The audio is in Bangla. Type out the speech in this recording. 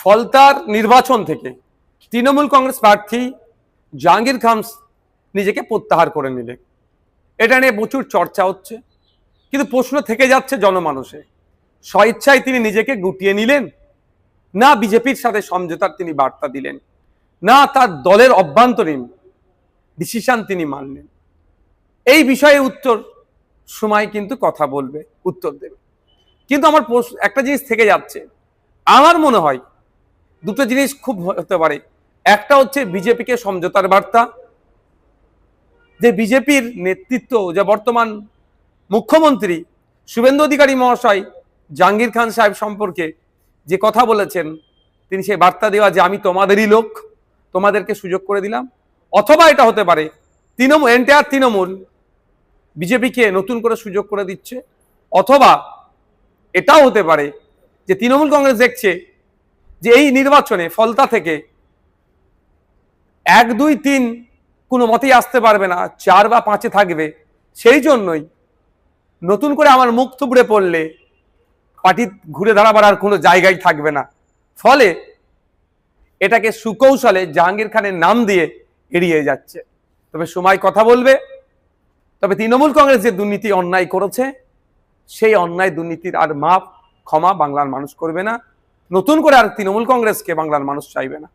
ফলতার নির্বাচন থেকে তৃণমূল কংগ্রেস প্রার্থী জাহাঙ্গীর খান নিজেকে প্রত্যাহার করে নিলেন। এটা নিয়ে প্রচুর চর্চা হচ্ছে, কিন্তু প্রশ্ন থেকে যাচ্ছে জনমানসে, স্বইচ্ছায় তিনি নিজেকে গুটিয়ে নিলেন, না বিজেপির সাথে সমঝোতার তিনি বার্তা দিলেন, না তার দলের অভ্যন্তরীণ ডিসিশন তিনি মানলেন? এই বিষয়ে উত্তর সময় কিন্তু কথা বলবে, উত্তর দেবে। কিন্তু আমার একটা জিনিস থেকে যাচ্ছে, আমার মনে হয় দুটো জিনিস খুব হতে পারে। একটা হচ্ছে বিজেপিকে সমঝোতার বার্তা, যে বিজেপির নেতৃত্ব, যে বর্তমান মুখ্যমন্ত্রী শুভেন্দু অধিকারী মহাশয় জাহাঙ্গীর খান সাহেব সম্পর্কে যে কথা বলেছেন, তিনি সেই বার্তা দেওয়া যে আমি তোমাদেরই লোক, তোমাদেরকে সুযোগ করে দিলাম। অথবা এটা হতে পারে তৃণমূল বিজেপিকে নতুন করে সুযোগ করে দিচ্ছে। অথবা এটাও হতে পারে যে তৃণমূল কংগ্রেস দেখছে যে এই নির্বাচনে ফলতা থেকে 1, 2, 3 কোনো মতেই আসতে পারবে না, 4 বা 5-এ থাকবে। সেই জন্যই নতুন করে আমার মুখ থুবড়ে পড়লে পার্টি ঘুরে দাঁড়াবার আর কোনো জায়গায় থাকবে না। ফলে এটাকে সুকৌশলে জাহাঙ্গীর খানের নাম দিয়ে এড়িয়ে যাচ্ছে। তবে সময় কথা বলবে। তবে তৃণমূল কংগ্রেস যে দুর্নীতি অন্যায় করেছে, সেই অন্যায় দুর্নীতির আর মাপ ক্ষমা বাংলার মানুষ করবে না। নতুন করে আর তৃণমূল কংগ্রেসকে বাংলার মানুষ চাইবে না।